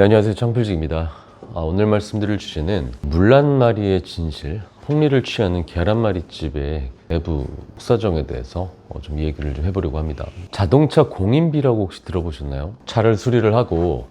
네, 안녕하세요. 창필직입니다. 오늘 말씀드릴 주제는 물란마리의 진실, 폭리를 취하는 계란말이집의 내부 사정에 대해서 좀 얘기를 좀 해보려고 합니다. 자동차 공인비라고 혹시 들어보셨나요? 차를 수리를 하고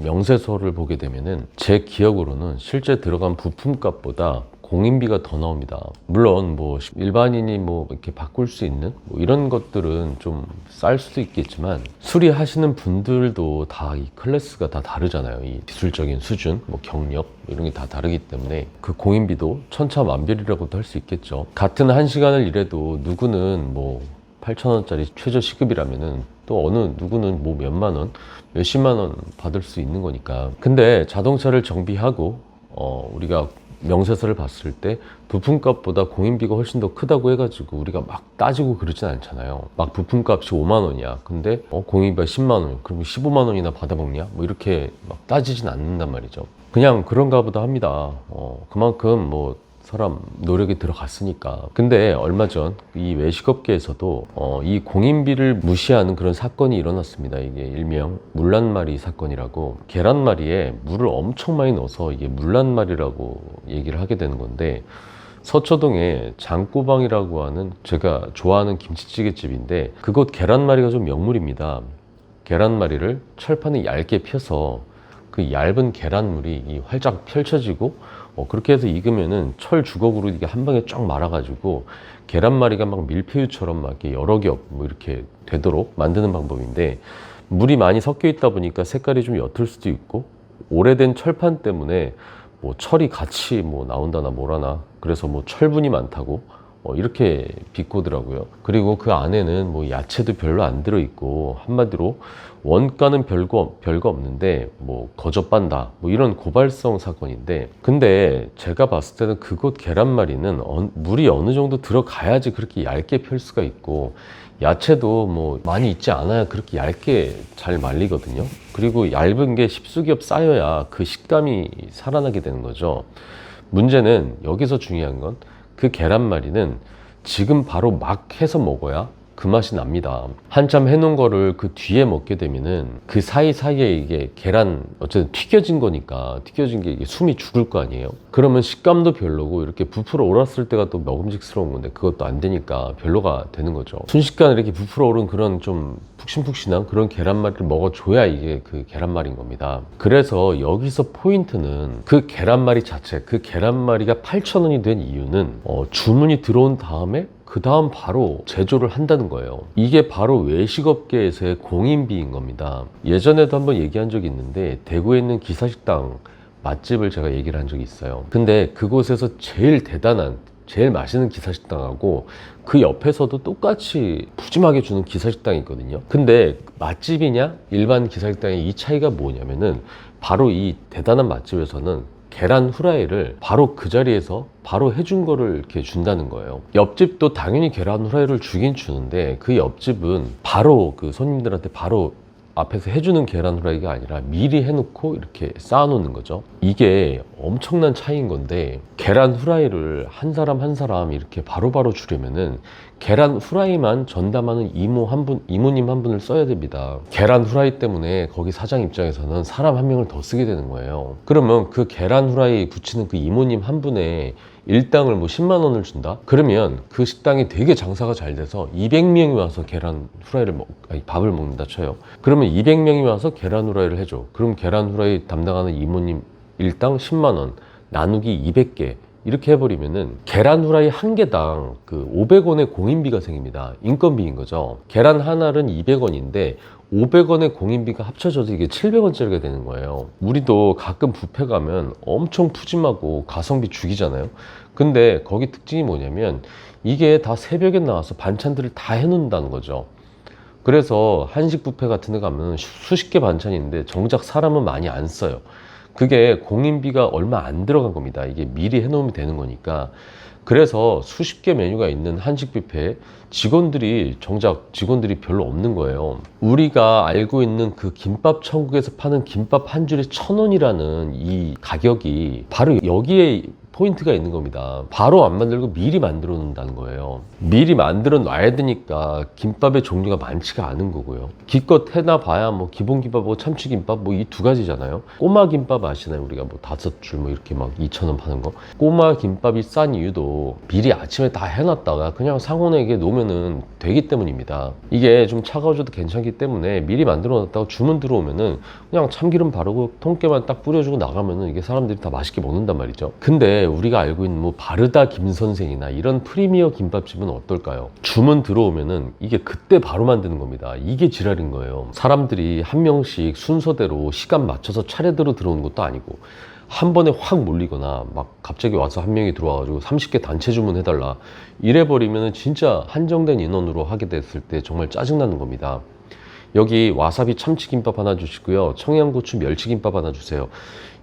명세서를 보게 되면은 제 기억으로는 실제 들어간 부품값보다 공인비가 더 나옵니다. 물론 뭐 일반인이 뭐 이렇게 바꿀 수 있는 뭐 이런 것들은 좀 쌀 수도 있겠지만 수리하시는 분들도 다 이 클래스가 다 다르잖아요. 이 기술적인 수준, 뭐 경력 이런 게 다 다르기 때문에 그 공인비도 천차만별이라고도 할 수 있겠죠. 같은 1시간을 일해도 누구는 뭐 8,000원짜리 최저 시급이라면은 또 어느 누구는 뭐 몇만 원, 몇십만 원 받을 수 있는 거니까. 근데 자동차를 정비하고 우리가 명세서를 봤을 때 부품값보다 공인비가 훨씬 더 크다고 해가지고 우리가 막 따지고 그러진 않잖아요. 막 부품값이 5만 원이야. 근데 공인비가 10만 원, 그러면 15만 원이나 받아먹냐? 뭐 이렇게 막 따지진 않는단 말이죠. 그냥 그런가 보다 합니다. 그만큼 뭐 사람 노력이 들어갔으니까. 근데 얼마 전 이 외식업계에서도 이 공인비를 무시하는 그런 사건이 일어났습니다. 이게 일명 물란마리 사건이라고, 계란말이에 물을 엄청 많이 넣어서 이게 물란마리라고 얘기를 하게 되는 건데, 서초동에 장꼬방이라고 하는 제가 좋아하는 김치찌개집인데 그곳 계란말이가 좀 명물입니다. 계란말이를 철판에 얇게 펴서 그 얇은 계란물이 활짝 펼쳐지고 그렇게 해서 익으면은 철 주걱으로 이게 한 방에 쫙 말아가지고 계란말이가 막 밀푀유처럼 막 이렇게 여러 겹 뭐 이렇게 되도록 만드는 방법인데, 물이 많이 섞여 있다 보니까 색깔이 좀 옅을 수도 있고 오래된 철판 때문에 뭐 철이 같이 뭐 나온다나 뭐라나 그래서 뭐 철분이 많다고 이렇게 비꼬더라고요. 그리고 그 안에는 뭐 야채도 별로 안 들어있고 한마디로 원가는 별거 없는데 뭐 거저빤다 뭐 이런 고발성 사건인데, 근데 제가 봤을 때는 그곳 계란말이는 물이 어느 정도 들어가야지 그렇게 얇게 펼 수가 있고, 야채도 뭐 많이 있지 않아야 그렇게 얇게 잘 말리거든요. 그리고 얇은 게 십수겹 쌓여야 그 식감이 살아나게 되는 거죠. 문제는 여기서 중요한 건 그 계란말이는 지금 바로 막 해서 먹어야 그 맛이 납니다. 한참 해놓은 거를 그 뒤에 먹게 되면은 그 사이사이에 이게 계란 어쨌든 튀겨진 거니까, 튀겨진 게 이게 숨이 죽을 거 아니에요. 그러면 식감도 별로고 이렇게 부풀어 올랐을 때가 또 먹음직스러운 건데 그것도 안 되니까 별로가 되는 거죠. 순식간에 이렇게 부풀어 오른 그런 좀 푹신푹신한 그런 계란말이를 먹어줘야 이게 그 계란말이인 겁니다. 그래서 여기서 포인트는 그 계란말이 자체, 그 계란말이가 8,000원이 된 이유는 주문이 들어온 다음에 그 다음 바로 제조를 한다는 거예요. 이게 바로 외식업계에서의 공인비인 겁니다. 예전에도 한번 얘기한 적이 있는데 대구에 있는 기사식당 맛집을 제가 얘기를 한 적이 있어요. 근데 그곳에서 제일 대단한, 제일 맛있는 기사식당하고 그 옆에서도 똑같이 푸짐하게 주는 기사식당이 있거든요. 근데 맛집이냐 일반 기사식당의 이 차이가 뭐냐면은 바로 이 대단한 맛집에서는 계란 후라이를 바로 그 자리에서 바로 해준 거를 이렇게 준다는 거예요. 옆집도 당연히 계란 후라이를 주긴 주는데 그 옆집은 바로 그 손님들한테 바로 앞에서 해주는 계란 후라이가 아니라 미리 해놓고 이렇게 쌓아놓는 거죠. 이게 엄청난 차이인 건데, 계란 후라이를 한 사람 한 사람 이렇게 바로바로 주려면은 계란 후라이만 전담하는 이모님 한 분을 써야 됩니다. 계란 후라이 때문에 거기 사장 입장에서는 사람 한 명을 더 쓰게 되는 거예요. 그러면 그 계란 후라이 붙이는 그 이모님 한 분의 일당을 뭐 10만 원을 준다? 그러면 그 식당이 되게 장사가 잘 돼서 200명이 와서 계란 후라이를 밥을 먹는다 쳐요. 그러면 200명이 와서 계란 후라이를 해줘. 그럼 계란 후라이 담당하는 이모님 일당 10만 원 나누기 200개 이렇게 해버리면은 계란 후라이 한 개당 그 500원의 공인비가 생깁니다. 인건비인 거죠. 계란 하나는 200원인데 500원의 공인비가 합쳐져서 이게 700원짜리가 되는 거예요. 우리도 가끔 뷔페 가면 엄청 푸짐하고 가성비 죽이잖아요. 근데 거기 특징이 뭐냐면 이게 다 새벽에 나와서 반찬들을 다 해놓는다는 거죠. 그래서 한식 뷔페 같은 데 가면 수십 개 반찬이 있는데 정작 사람은 많이 안 써요. 그게 공인비가 얼마 안 들어간 겁니다. 이게 미리 해놓으면 되는 거니까. 그래서 수십 개 메뉴가 있는 한식 뷔페에 정작 직원들이 별로 없는 거예요. 우리가 알고 있는 그 김밥 천국에서 파는 김밥 한 줄에 1,000원이라는 이 가격이 바로 여기에 포인트가 있는 겁니다. 바로 안 만들고 미리 만들어 놓는다는 거예요. 미리 만들어 놔야 되니까 김밥의 종류가 많지가 않은 거고요. 기껏 해나 봐야 뭐 기본 김밥하고 참치김밥 뭐 이 두 가지잖아요. 꼬마 김밥 아시나요? 우리가 뭐 5줄 뭐 이렇게 막 2,000원 파는 거. 꼬마 김밥이 싼 이유도 미리 아침에 다 해놨다가 그냥 상온에 놓으면은 되기 때문입니다. 이게 좀 차가워져도 괜찮기 때문에 미리 만들어 놨다가 주문 들어오면은 그냥 참기름 바르고 통깨만 딱 뿌려주고 나가면은 이게 사람들이 다 맛있게 먹는단 말이죠. 근데 우리가 알고 있는 뭐 바르다 김선생이나 이런 프리미어 김밥집은 어떨까요? 주문 들어오면은 이게 그때 바로 만드는 겁니다. 이게 지랄인 거예요. 사람들이 한 명씩 순서대로 시간 맞춰서 차례대로 들어오는 것도 아니고 한 번에 확 몰리거나 막 갑자기 와서 한 명이 들어와가지고 30개 단체 주문해달라 이래버리면 진짜 한정된 인원으로 하게 됐을 때 정말 짜증나는 겁니다. 여기 와사비 참치김밥 하나 주시고요, 청양고추 멸치김밥 하나 주세요.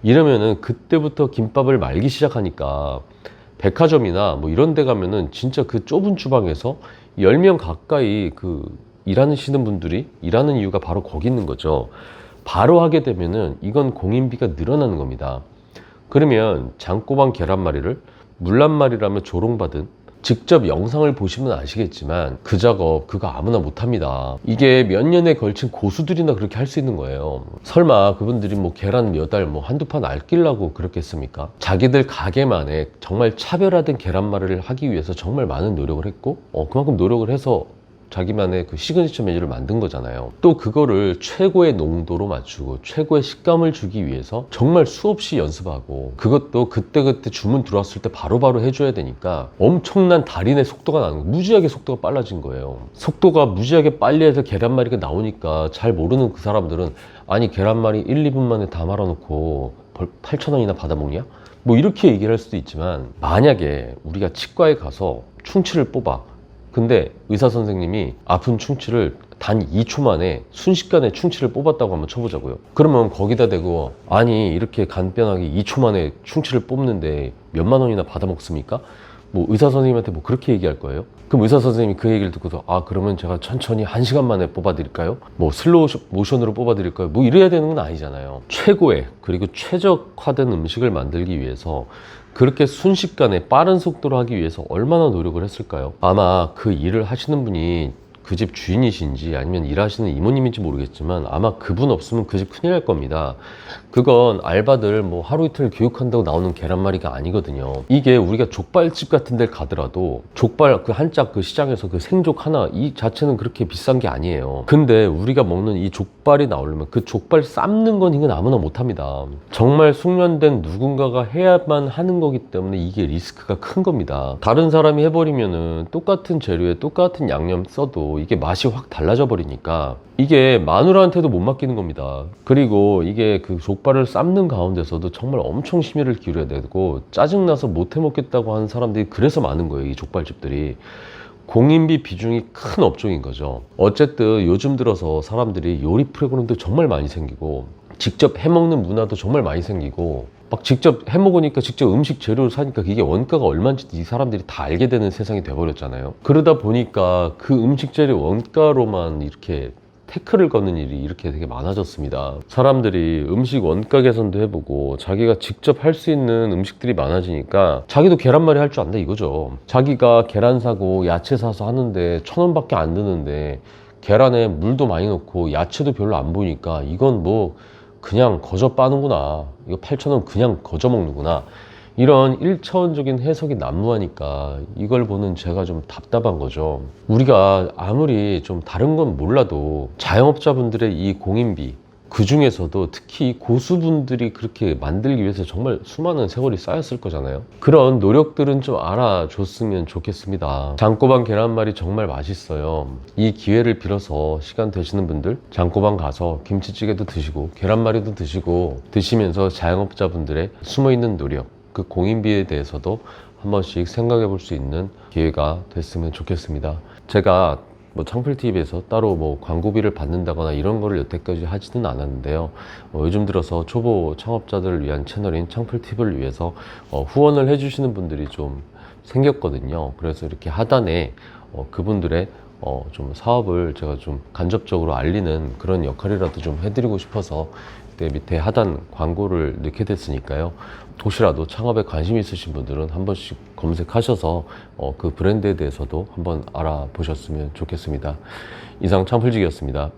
이러면은 그때부터 김밥을 말기 시작하니까 백화점이나 뭐 이런 데 가면은 진짜 그 좁은 주방에서 10명 가까이 그 일하시는 분들이 일하는 이유가 바로 거기 있는 거죠. 바로 하게 되면은 이건 공인비가 늘어나는 겁니다. 그러면 장꼬방 계란말이를 물란말이라며 조롱받은, 직접 영상을 보시면 아시겠지만 그 작업 그거 아무나 못합니다. 이게 몇 년에 걸친 고수들이나 그렇게 할 수 있는 거예요. 설마 그분들이 뭐 계란 몇 알 뭐 한두 판 알끼려고 그렇겠습니까? 자기들 가게만의 정말 차별화된 계란말이를 하기 위해서 정말 많은 노력을 했고 그만큼 노력을 해서 자기만의 그 시그니처 메뉴를 만든 거잖아요. 또 그거를 최고의 농도로 맞추고 최고의 식감을 주기 위해서 정말 수없이 연습하고, 그것도 그때그때 주문 들어왔을 때 바로바로 해줘야 되니까 엄청난 달인의 속도가 나는 거예요. 무지하게 속도가 빨라진 거예요. 속도가 무지하게 빨리 해서 계란말이가 나오니까 잘 모르는 그 사람들은 아니 계란말이 1, 2분 만에 다 말아놓고 8,000원이나 받아먹냐? 뭐 이렇게 얘기를 할 수도 있지만, 만약에 우리가 치과에 가서 충치를 뽑아. 근데 의사 선생님이 아픈 충치를 단 2초 만에 순식간에 충치를 뽑았다고 한번 쳐보자고요. 그러면 거기다 대고 아니 이렇게 간편하게 2초 만에 충치를 뽑는데 몇만 원이나 받아먹습니까? 뭐 의사 선생님한테 뭐 그렇게 얘기할 거예요? 그럼 의사 선생님이 그 얘기를 듣고서 그러면 제가 천천히 1시간 만에 뽑아드릴까요? 뭐 슬로우 모션으로 뽑아드릴까요? 뭐 이래야 되는 건 아니잖아요. 최고의 그리고 최적화된 음식을 만들기 위해서 그렇게 순식간에 빠른 속도로 하기 위해서 얼마나 노력을 했을까요? 아마 그 일을 하시는 분이 그 집 주인이신지 아니면 일하시는 이모님인지 모르겠지만 아마 그분 없으면 그 집 큰일 날 겁니다. 그건 알바들 뭐 하루 이틀 교육한다고 나오는 계란말이가 아니거든요. 이게 우리가 족발집 같은 데 가더라도 족발 그 한 짝 그 시장에서 그 생족 하나 이 자체는 그렇게 비싼 게 아니에요. 근데 우리가 먹는 이 족발이 나오려면 그 족발 삶는 건 이건 아무나 못합니다. 정말 숙련된 누군가가 해야만 하는 거기 때문에 이게 리스크가 큰 겁니다. 다른 사람이 해버리면은 똑같은 재료에 똑같은 양념 써도 이게 맛이 확 달라져 버리니까 이게 마누라한테도 못 맡기는 겁니다. 그리고 이게 그 족발을 삶는 가운데서도 정말 엄청 심혈을 기울여야 되고 짜증나서 못 해먹겠다고 하는 사람들이 그래서 많은 거예요. 이 족발집들이. 공인비 비중이 큰 업종인 거죠. 어쨌든 요즘 들어서 사람들이 요리 프로그램도 정말 많이 생기고 직접 해먹는 문화도 정말 많이 생기고 막 직접 해먹으니까 직접 음식 재료를 사니까 이게 원가가 얼마인지 이 사람들이 다 알게 되는 세상이 돼버렸잖아요. 그러다 보니까 그 음식 재료 원가로만 이렇게 태클을 거는 일이 이렇게 되게 많아졌습니다. 사람들이 음식 원가 개선도 해보고 자기가 직접 할 수 있는 음식들이 많아지니까 자기도 계란말이 할 줄 안다 이거죠. 자기가 계란 사고 야채 사서 하는데 1,000원밖에 안 드는데 계란에 물도 많이 넣고 야채도 별로 안 보이니까 이건 뭐 그냥 거저 빠는구나, 이거 8,000원 그냥 거저 먹는구나, 이런 1차원적인 해석이 난무하니까 이걸 보는 제가 좀 답답한 거죠. 우리가 아무리 좀 다른 건 몰라도 자영업자분들의 이 공인비, 그 중에서도 특히 고수분들이 그렇게 만들기 위해서 정말 수많은 세월이 쌓였을 거잖아요. 그런 노력들은 좀 알아줬으면 좋겠습니다. 장꼬방 계란말이 정말 맛있어요. 이 기회를 빌어서 시간 되시는 분들 장꼬방 가서 김치찌개도 드시고 계란말이도 드시고 드시면서 자영업자분들의 숨어있는 노력, 그 공인비에 대해서도 한 번씩 생각해 볼 수 있는 기회가 됐으면 좋겠습니다. 제가 뭐 창풀TV에서 따로 뭐 광고비를 받는다거나 이런 거를 여태까지 하지는 않았는데요. 요즘 들어서 초보 창업자들을 위한 채널인 창풀TV를 위해서 후원을 해주시는 분들이 좀 생겼거든요. 그래서 이렇게 하단에 그분들의 좀 사업을 제가 좀 간접적으로 알리는 그런 역할이라도 좀 해드리고 싶어서 그때 밑에 하단 광고를 넣게 됐으니까요. 혹시라도 창업에 관심 있으신 분들은 한 번씩 검색하셔서 그 브랜드에 대해서도 한번 알아보셨으면 좋겠습니다. 이상 창풀직이었습니다.